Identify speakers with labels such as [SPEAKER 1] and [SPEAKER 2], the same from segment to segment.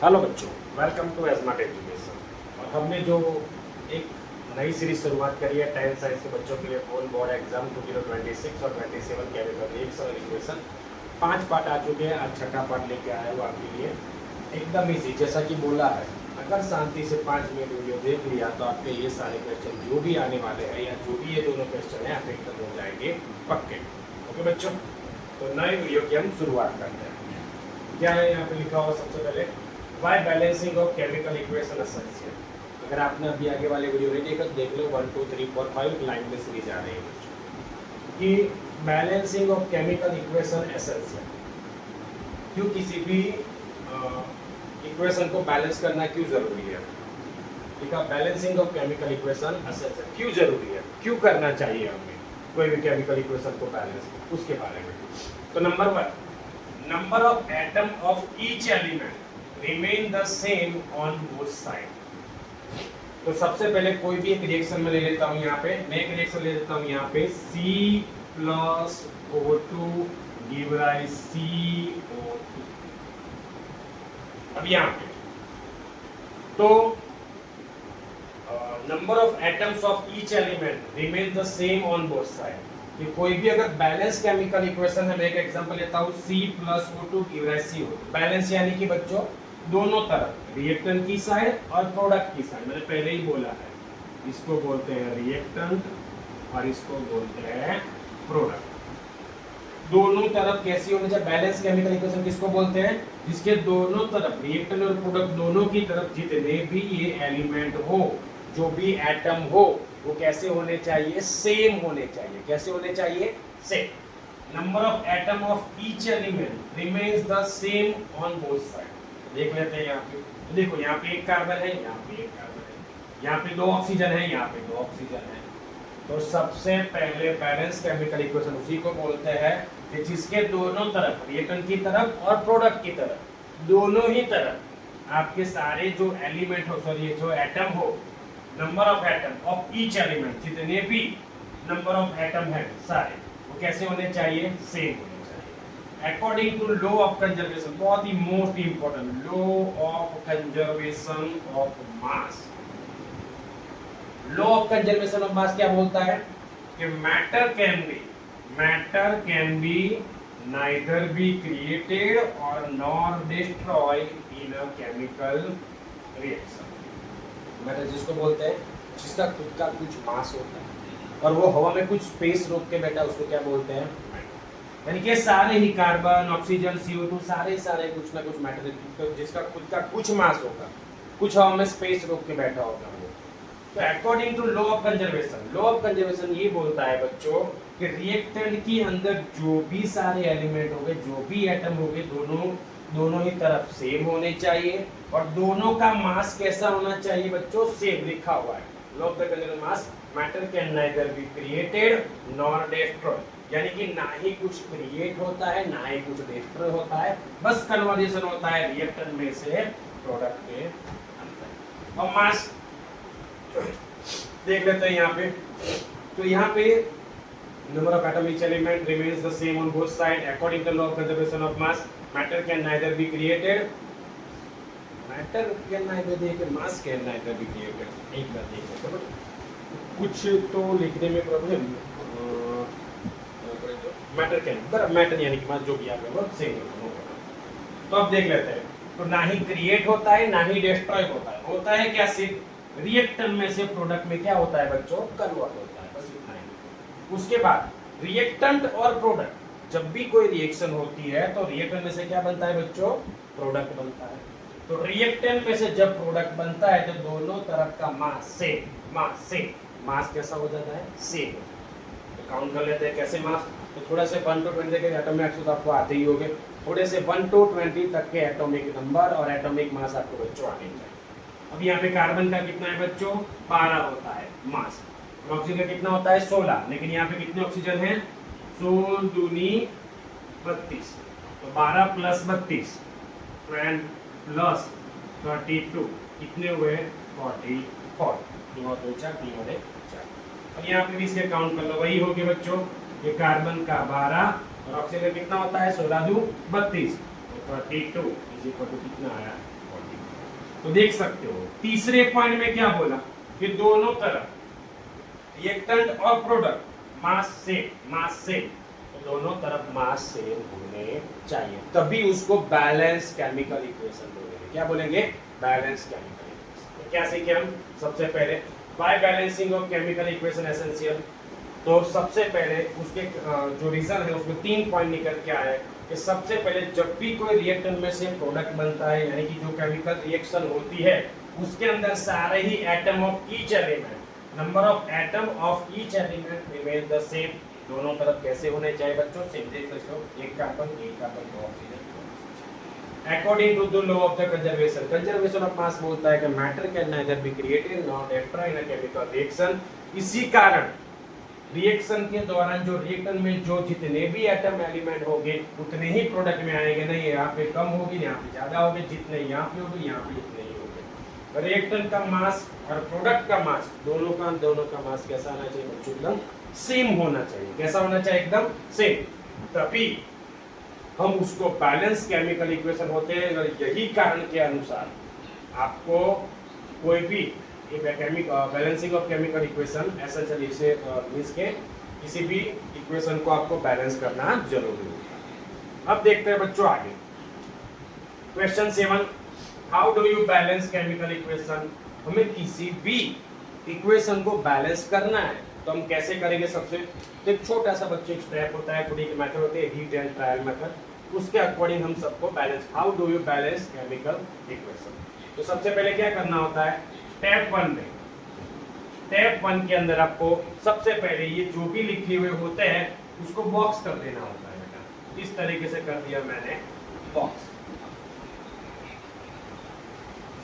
[SPEAKER 1] Hello बच्चों, welcome to smart education. और हमने जो एक नई सीरीज शुरुआत करी है 10th साइंस के बच्चों के लिए ऑन बोर्ड एग्जाम 2026 और 27 केमिकल रिएक्शन और इक्वेशन 5 पार्ट आ चुके हैं। आज छठा पार्ट लेके आया हूँ आपके लिए, एकदम इजी। जैसा कि बोला है, अगर शांति से 5 मिनट वीडियो देख लिया तो आपके ये सारे क्वेश्चन जो भी आने वाले हैं या जो भी ये दोनों क्वेश्चन हैं आप एकदम हो जाएंगे पक्के। ओके बच्चों, तो नए वीडियो की हम शुरुआत करते हैं। क्या है यहाँ पे लिखा हुआ सबसे पहले, why balancing of chemical equation essential. अगर आपने अभी आगे वाले वीडियो नहीं देखा तो देख लो, 1 2 3 4 5 लाइन में सीरीज आ रही है कि balancing of chemical equation essential. क्यों किसी भी इक्वेशन को बैलेंस करना क्यों जरूरी है। लिखा balancing of chemical equation essential, क्यों जरूरी है, क्यों करना चाहिए हमें कोई भी केमिकल इक्वेशन को बैलेंस, उसके बारे में। तो number 1, number of atom of each element remain the same on both side। तो सबसे पहले कोई भी एक रिएक्शन में ले लेता हूं, यहाँ पे मैं एक रिएक्शन ले लेता हूं यहाँ पे C plus O2 give rise CO2। अब यहाँ पे तो number of atoms of each element remain the same on both side. कि कोई भी अगर बैलेंस केमिकल इक्वेशन है, मैं एक एग्जांपल लेता हूँ C plus O2 give rise CO। Balance यानी कि बच्चों दोनों तरफ, रिएक्टेंट की साइड और प्रोडक्ट की साइड, मैंने पहले ही बोला है, इसको बोलते हैं रिएक्टेंट और इसको बोलते हैं प्रोडक्ट। दोनों तरफ कैसी होनी चाहिए, बैलेंस केमिकल इक्वेशन किसको बोलते हैं, जिसके दोनों तरफ रिएक्टेंट और प्रोडक्ट दोनों की तरफ जितने भी ये एलिमेंट हो, जो भी एटम हो, वो कैसे होने चाहिए, सेम होने चाहिए। कैसे होने चाहिए, same. Number of atom of each element remains the same on both side. देख लेते हैं यहाँ पे, तो देखो यहाँ पे एक कार्बन है, यहाँ पे एक कार्बन है, यहाँ पे 2 ऑक्सीजन है, यहाँ पे 2 ऑक्सीजन है। तो सबसे पहले बैलेंस केमिकल इक्वेशन उसी को बोलते हैं कि जिसके दोनों तरफ, रिएक्टेंट की तरफ और प्रोडक्ट की तरफ, दोनों ही तरफ आपके सारे जो एलिमेंट हो, सॉरी जो एटम हो, number of atom of each element, जितने भी नंबर ऑफ एटम है सारे, वो कैसे होने चाहिए, सेम होने चाहिए। According to law of conservation, बहुत ही most important, law of conservation of mass. Law of conservation of mass क्या बोलता है कि matter can be neither be created और nor destroy in a chemical reaction. Matter जिसको बोलते हैं जिसका खुद का कुछ मास होता है और वो हवा में कुछ स्पेस रोक के बैठा, उसको क्या बोलते हैं, यानी कि सारे ही कार्बन, ऑक्सीजन, CO2 सारे कुछ ना कुछ मैटर जिसका खुद का कुछ मास होगा, कुछ हवा में स्पेस रोक के बैठा होगा वो। तो according to law of conservation ये बोलता है बच्चों कि रिएक्टेंट के अंदर जो भी सारे एलिमेंट होंगे, जो भी एटम होंगे, दोनों ही तरफ सेम होने चाहिए और दोनों का मास कैसा होना चाहिए बच्चों, सेम। लिखा हुआ है law of conservation mass, matter can neither be created nor destroy, यानी कि ना ही कुछ क्रिएट होता है ना ही कुछ डिस्ट्रॉय होता है, बस कन्वर्जेशन होता है रिएक्टेंट में से प्रोडक्ट के अंदर। और मास देख लेते हैं यहाँ पे, तो यहाँ पे number of atom each element remains the same on both sides according to law of conservation of mass, matter can neither be created mass can neither be created। एक बार देख लेते हैं, कुछ तो लिखने में प्रॉब्लम, मैटर कैन बराबर, matter यानी कि मास जो भी आपका वो सेम होगा। तो अब देख लेते हैं, तो ना ही क्रिएट होता है ना ही डिस्ट्रॉय होता है क्या, सिर्फ रिएक्टेंट में से प्रोडक्ट में क्या होता है बच्चों, कन्वर्ट होता है, बस इतना ही। उसके बाद रिएक्टेंट और प्रोडक्ट, जब भी कोई रिएक्शन होती है तो रिएक्टेंट में से क्या बनता है बच्चों, प्रोडक्ट बनता है। तो रिएक्टेंट में से जब प्रोडक्ट बनता है तो दोनों तरफ का मास मास कैसा हो जाता है, सेम। तो काउंट कर लेते हैं कैसे मास, तो थोड़ा से 1 to 20 के एटॉमिक तो आपको आते ही होंगे, थोड़े से 1 to 20 तक के एटॉमिक नंबर और एटॉमिक मास आपको बच्चों आने चाहिए। अब यहाँ पे कार्बन का कितना है बच्चों, 12 होता है मास, ऑक्सीजन का कितना होता है, 16, लेकिन यहाँ पे कितने ऑक्सीजन हैं, 16 दूनी 32, तो 12 प्लस 32 प्लस 32 कितने हुए, 44, 2 2 4 3 और 1 4। अब यहाँ पे भी इसके काउंट कर लो, वही हो गए बच्चों, ये कार्बन का 12 और ऑक्सीजन कितना होता है 16 2 32, तो 32 इज इक्वल टू कितना आया 40। तो देख सकते हो तीसरे पॉइंट में क्या बोला कि दोनों तरफ रिएक्टेंट और प्रोडक्ट मास सेम, तो दोनों तरफ मास सेम होने चाहिए, तभी उसको बैलेंस केमिकल इक्वेशन बोलेंगे। क्या बोलेंगे? Balance chemical equation. तो क्या सीखे हम? सबसे पहले by balancing of chemical equation essential. तो सबसे पहले उसके जो रीजन है उसमें 3 पॉइंट निकल के आए कि सबसे पहले जब भी कोई रिएक्टेंट में से प्रोडक्ट बनता है, यानी कि जो केमिकल रिएक्शन होती है उसके अंदर सारे ही atom of each element, number of atom of each element remain the same. दोनों तरफ कैसे होने चाहिए बच्चों? सेम। देख लो, एक कार्बन, दो oxygen. According to the law of the conservation of mass बोलता है कि matter can neither be created nor destroyed in a chemical reaction. इसी कारण रिएक्शन के दौरान जो रिएक्टेंट में जो जितने भी एटम एलिमेंट होंगे उतने ही प्रोडक्ट में आएंगे, नहीं यहाँ पे कम होगी, यहाँ पे ज्यादा होगी, जितने यहाँ पे होगी यहाँ पे उतने ही होंगे। रिएक्टेंट का मास और प्रोडक्ट का मास दोनों का मास कैसा आना चाहिए बच्चों? एकदम सेम होना चाहिए। कैसा होना चाहिए? एकदम सेम, तभी हम उसको बैलेंस केमिकल इक्वेशन होते हैं। और यही कारण के अनुसार आपको कोई भी balancing of chemical equation essentially इसे मींस के किसी भी इक्वेशन को आपको बैलेंस करना जरूरी होता है। अब देखते हैं बच्चों आगे question 7, how do you balance chemical equation. हमें किसी भी इक्वेशन को बैलेंस करना है तो हम कैसे करेंगे? सबसे एक छोटा सा बच्चे एक स्टेप होता है, थोड़ी मेथड होती है हीट एंड ट्रायल मेथड, उसके अकॉर्डिंग हम सबको balance, how do you balance chemical equation. तो सबसे पहले क्या करना होता है? स्टेप 1 में, स्टेप 1 के अंदर आपको सबसे पहले ये जो भी लिखे हुए होते हैं उसको बॉक्स कर देना होता है बेटा। इस तरीके से कर दिया मैंने बॉक्स।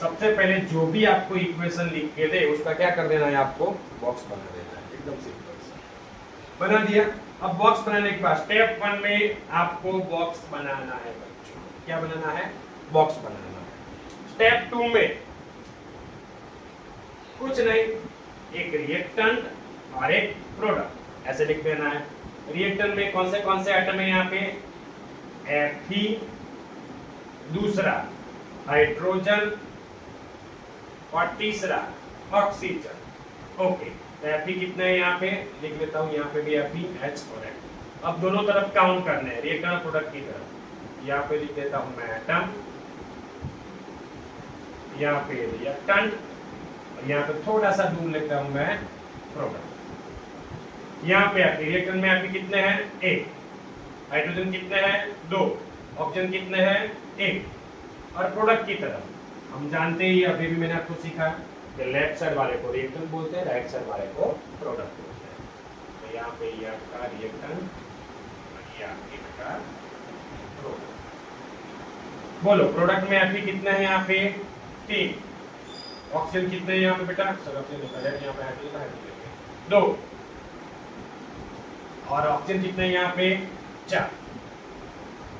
[SPEAKER 1] सबसे पहले जो भी आपको इक्वेशन लिख के दे उसका क्या कर देना है? आपको बॉक्स बना देना है। एकदम सिंपल सा बना दिया। अब बॉक्स बनाने के बाद स्टेप 1 में आपको बॉक्स बनाना है बच्चों। क्या बनाना है? बॉक्स बनाना है। स्टेप 2 में कुछ नहीं, एक रिएक्टेंट और एक प्रोडक्ट ऐसे लिख देना है। रिएक्टेंट में कौन से एटम है? यहाँ पे Fe, दूसरा हाइड्रोजन और तीसरा ऑक्सीजन। ओके, तो Fe कितने हैं? यहाँ पे लिख लेता हूँ, यहाँ पे भी Fe, H और N। अब दोनों तरफ काउंट करने हैं, रिएक्टेंट और प्रोडक्ट की तरफ। यहाँ पे लिख देता हूँ मैं एटम, यहाँ पे रिएक्टेंट, यहाँ पे थोड़ा सा दूर लेता हूं मैं प्रोडक्ट। यहाँ पे रिएक्टेंट में Fe कितने हैं? 1, हाइड्रोजन कितने हैं? 2, ऑक्सीजन कितने हैं? 1। और प्रोडक्ट की तरफ हम जानते ही, अभी भी मैंने आपको सिखा कि लेफ्ट साइड वाले को रिएक्टेंट बोलते हैं, राइट साइड वाले को प्रोडक्ट बोलते हैं। तो यहाँ पे ये आपका रिएक्टेंट और ये आपका प्रोडक्ट। बोलो प्रोडक्ट में Fe कितने हैं? यहाँ पे 3। ऑक्सीजन कितने हैं यहाँ पे बेटा? सबसे निकल है यहाँ पे हाइड्रोजन 2, और ऑक्सीजन कितने हैं यहाँ पे? 4।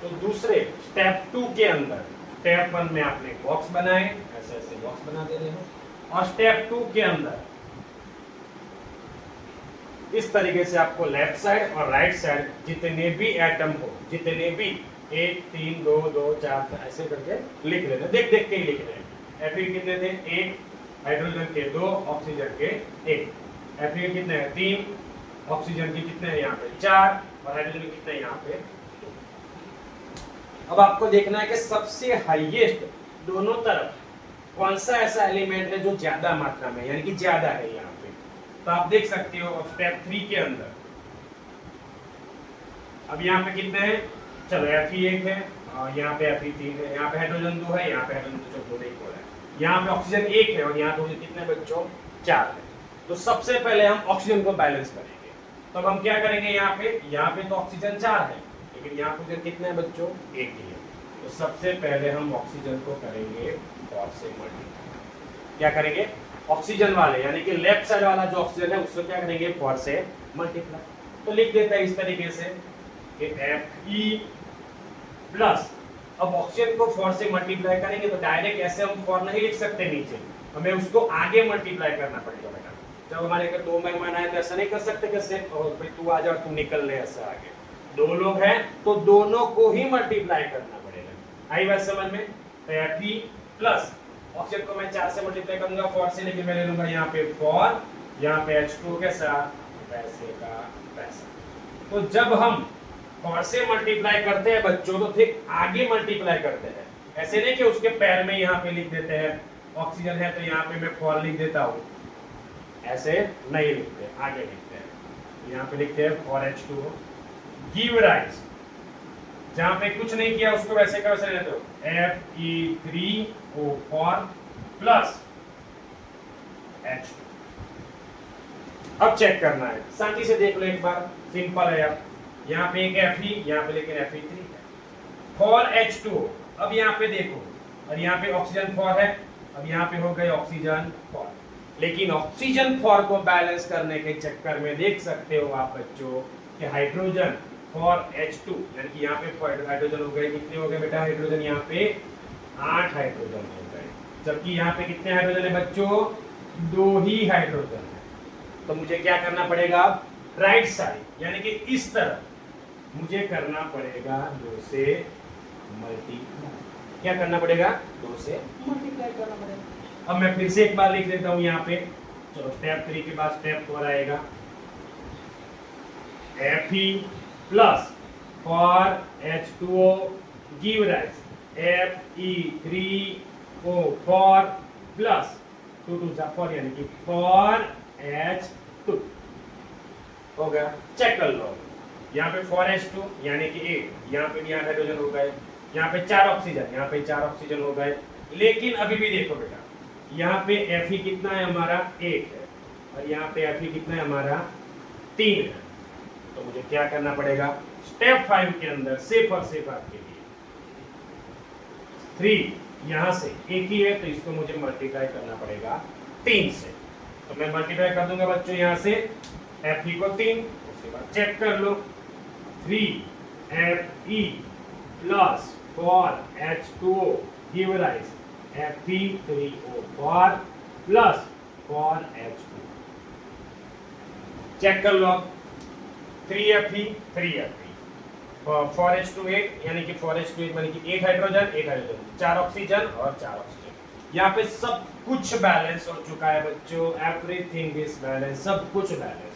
[SPEAKER 1] तो दूसरे स्टेप 2 के अंदर, स्टेप 1 में आपने बॉक्स बनाए, ऐसे ऐसे बॉक्स बना दे रहे हो, और स्टेप 2 के अंदर इस तरीके से आपको लेफ्ट साइड और राइट साइड जितने भी एटम हो, जितने भी 1 3 2 2 4 ऐसे करके लिख लेना। देख देख के ही लिख रहे हैं। Fe कितने थे? 1, हाइड्रोजन के 2, ऑक्सीजन के 1। Fe कितने हैं? 3, ऑक्सीजन के कितने हैं यहाँ पे? 4, और हाइड्रोजन के कितने हैं यहाँ पे? 2। अब आपको देखना है कि सबसे हाईएस्ट दोनों तरफ कौन सा ऐसा एलिमेंट है जो ज्यादा मात्रा में, यानी कि ज्यादा है यहाँ पे। तो आप देख सकते हो अब स्टेप 3 के अंदर, अब यहाँ पे कितने हैं? चलो Fe 1 है, यहाँ पे Fe 3 है, यहाँ पे हाइड्रोजन 2 है, यहाँ पे हाइड्रोजन 2 नहीं है, यहाँ पे ऑक्सीजन 1 है, और यहाँ पे कितने बच्चों? 4 है। तो सबसे पहले हम ऑक्सीजन को बैलेंस करेंगे। तो अब हम क्या करेंगे? यहाँ पे तो ऑक्सीजन 4 है, लेकिन यहाँ ऑक्सीजन कितने हैं बच्चों? 1 ही है। तो सबसे पहले हम ऑक्सीजन को करेंगे 4 से मल्टीप्लाई। क्या करेंगे? ऑक्सीजन वाले यानी कि लेफ्ट साइड वाला जो ऑक्सीजन है उसको क्या करेंगे? 4 से मल्टीप्लाई। तो लिख देता है इस तरीके से कि Fe प्लस, अब ऑक्सीजन को 4 से मल्टीप्लाई करेंगे तो डायरेक्ट ऐसे हम 4 नहीं लिख सकते नीचे, हमें उसको आगे मल्टीप्लाई करना पड़ेगा बेटा। जब हमारे घर 2 मेहमान आए तो ऐसा नहीं कर सकते कि सिर्फ भाई तू आ जा, तू निकल ले, ऐसा आगे 2 लोग हैं तो दोनों को ही मल्टीप्लाई करना पड़ेगा। आई बात समझ में? तो Fe प्लस ऑक्सीजन को मैं 4 से मल्टीप्लाई करूंगा फॉर से, लेकिन मैं ले लूंगा यहाँ पे फॉर, यहाँ पे H2 कैसा वैसे का वैसा। तो जब हम फॉर से मल्टीप्लाई करते हैं बच्चों तो ठीक आगे मल्टीप्लाई करते हैं, ऐसे नहीं कि उसके पैर में यहाँ पे लिख देते हैं ऑक्सीजन है तो यहाँ पे मैं फॉर लिख देता हूँ, ऐसे नहीं लिखते, आगे लिखते हैं। यहाँ पे लिखते हैं फॉर H2 गिव राइज, जहां पे कुछ नहीं किया उसको वैसे का वैसे लेते हो Fe3O4 प्लस H2। अब चेक करना है, शांति से देख लो एक बार, सिंपल है यार। यहाँ पे एक Fe, यहाँ पे लेकिन Fe3 है फॉर H2। अब यहाँ पे देखो, और यहाँ पे ऑक्सीजन फॉर है, अब यहाँ पे हो गए ऑक्सीजन फॉर, लेकिन ऑक्सीजन फॉर को बैलेंस करने के चक्कर में देख सकते हो आप बच्चों कि हाइड्रोजन फॉर H2 यानी कि यहाँ पे हाइड्रोजन हो गए, कितने हो गए बेटा हाइड्रोजन, यहाँ पे 8 हाइड्रोजन हो गए, जबकि यहाँ पे कितने हाइड्रोजन है बच्चों, 2 ही हाइड्रोजन है। तो मुझे क्या करना पड़ेगा, राइट साइड यानी कि इस तरफ मुझे करना पड़ेगा 2 से मल्टीप्लाई। क्या करना पड़ेगा, 2 से मल्टीप्लाई करना पड़ेगा। अब मैं फिर से एक बार लिख देता हूँ यहाँ पे, चलो स्टेप 3 के बाद स्टेप 4 आएगा। Fe plus four H2O give rise Fe3O4 plus 2 2 जा 4 यानी कि फॉर H2 हो गया। चेक कर लो, यहाँ पे फॉर H2 यानी कि 8, यहाँ पे भी 8 हाइड्रोजन हो गए, यहाँ पे 4 ऑक्सीजन, यहाँ पे 4 ऑक्सीजन हो गए, लेकिन अभी भी देखो बेटा यहाँ पे Fe कितना है हमारा 1 है, और यहाँ पे Fe कितना है हमारा 3 है। तो मुझे क्या करना पड़ेगा, स्टेप 5 के अंदर सिर्फ और सिर्फ आपके लिए 3 यहाँ से एक ही है तो इसको मुझे मल्टीप्लाई करना पड़ेगा 3 से। तो मैं मल्टीप्लाई कर दूंगा बच्चों यहाँ से Fe को 3, उसके बाद चेक कर लो 3Fe plus four H2O give rise Fe3O4 plus four H2। Check कर लो 3Fe फॉर H2 8 यानी कि फॉर H2 यानी कि 8 हाइड्रोजन 4 ऑक्सीजन और 4 ऑक्सीजन। यहाँ पे सब कुछ बैलेंस हो चुका है बच्चों, एवरीथिंग इज बैलेंस, सब कुछ बैलेंस।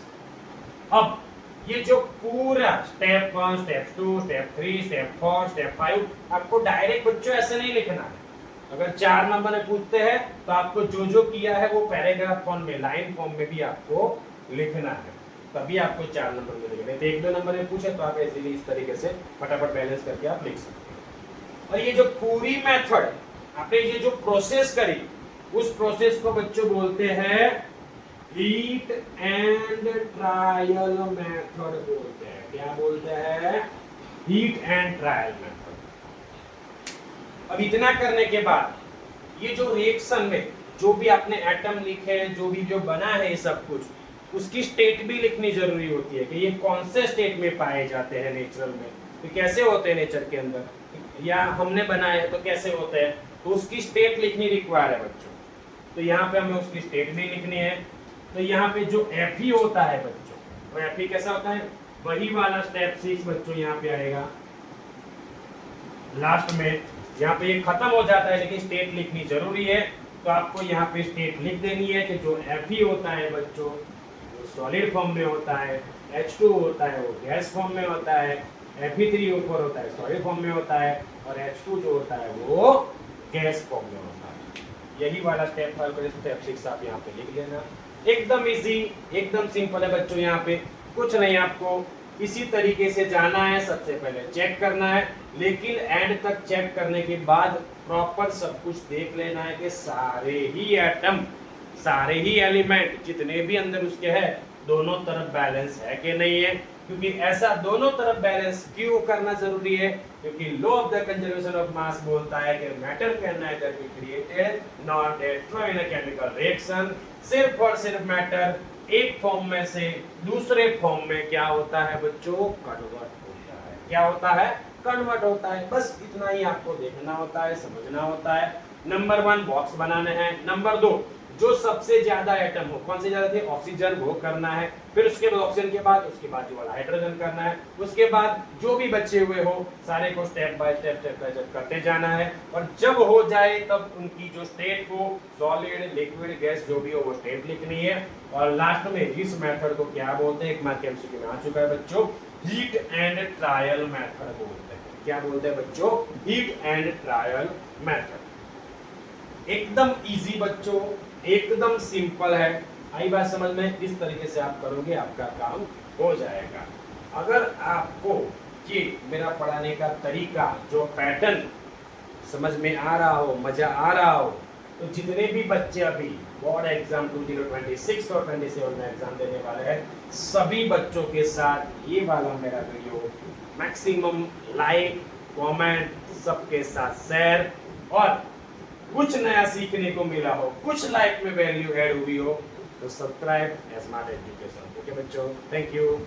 [SPEAKER 1] अब ये जो पूरा step 1 step 2 step 3 step 4 step 5 आपको डायरेक्ट बच्चों ऐसे नहीं लिखना है। अगर 4 नंबर में पूछते हैं तो आपको जो जो किया है वो पैराग्राफ फॉर्म में, लाइन फॉर्म में भी आपको लिखना है, तभी आपको 4 नंबर मिलेंगे। नहीं तो 1-2 नंबर में पूछे तो आप ऐसे इस तरीके से फटाफट बैलेंस करके आप लिख सकते हैं। और ये जो पूरी मेथड आपने ये जो प्रोसेस करी, उस प्रोसेस को बच्चों बोलते हैं हीट एंड ट्रायल मेथड बोलते हैं। क्या बोलते हैं, हीट एंड ट्रायल मेथड। अब इतना करने के बाद ये जो रिएक्शन में जो भी आपने एटम लिखे, जो भी जो बना है ये सब कुछ, उसकी स्टेट भी लिखनी जरूरी होती है कि ये कौन से स्टेट में पाए जाते हैं नेचुरल में, तो कैसे होते हैं नेचर के अंदर, या हमने बनाए हैं तो कैसे होते हैं, तो उसकी स्टेट लिखनी रिक्वायर है बच्चों। तो यहाँ पे हमें उसकी स्टेट भी लिखनी है। तो यहाँ पे जो Fe होता है बच्चों, वो Fe कैसा होता है, वही वाला स्टेप 6 बच्चों यहाँ पे आएगा लास्ट में। यहाँ पे ये खत्म हो जाता है लेकिन स्टेट लिखनी जरूरी है, तो आपको यहाँ पे स्टेट लिख देनी है कि जो Fe होता है बच्चों सॉलिड फॉर्म में होता है, H2 होता है वो गैस फॉर्म में होता है, Fe3O4 होता है सॉलिड फॉर्म में होता है, और H2 जो होता है वो गैस फॉर्म में होता है। यही वाला स्टेप 5 और स्टेप 6 आप यहाँ पे लिख लेना। एकदम इजी, एकदम सिंपल है बच्चों, यहाँ पे कुछ नहीं, आपको इसी तरीके से जाना है। सबसे पहले चेक करना है, लेकिन एंड तक चेक करने के बाद प्रॉपर सब कुछ देख लेना है कि सारे ही एटम, सारे ही एलिमेंट जितने भी अंदर उसके है दोनों तरफ बैलेंस है कि नहीं है। क्योंकि ऐसा दोनों तरफ बैलेंस क्यों करना जरूरी है, क्योंकि law of the conservation of mass बोलता है कि matter can neither be created nor destroyed in a chemical reaction. सिर्फ और सिर्फ मैटर एक फॉर्म में से दूसरे फॉर्म में क्या होता है बच्चों, कन्वर्ट होता है। क्या होता है, कन्वर्ट होता है। बस इतना ही आपको देखना होता है, समझना होता है। नंबर 1 बॉक्स बनाने हैं। नंबर 2 जो सबसे ज्यादा एटम हो, कौन से ज्यादा थे, ऑक्सीजन, वो करना है। फिर उसके बाद ऑक्सीजन के बाद उसके बाद जो वाला हाइड्रोजन करना है। उसके बाद जो भी बचे हुए हो सारे को स्टेप बाय स्टेप करते जाना है। और जब हो जाए तब उनकी जो स्टेट हो, सॉलिड, लिक्विड, गैस जो भी हो वो स्टेट लिखनी है। और लास्ट में इस मेथड को क्या बोलते हैं, एक मार्क एमसीक्यू में आ चुका है बच्चों, हीट एंड ट्रायल मेथड बोलते हैं। क्या बोलते हैं बच्चों, हीट एंड ट्रायल मेथड। एकदम इजी बच्चों, एकदम सिंपल है। आई बात समझ में, इस तरीके से आप करोगे आपका काम हो जाएगा। अगर आपको ये मेरा पढ़ाने का तरीका, जो पैटर्न समझ में आ रहा हो, मजा आ रहा हो, तो जितने भी बच्चे अभी बोर्ड एग्जाम 2026 और 27 में एग्जाम देने वाले हैं, सभी बच्चों के साथ ये वाला मेरा वीडियो मैक्सिमम लाइक, कमेंट, सबके साथ शेयर, और कुछ नया सीखने को मिला हो, कुछ लाइफ में वैल्यू ऐड हुई हो, तो सब्सक्राइब स्मार्ट एजुकेशन। ओके बच्चों, थैंक यू।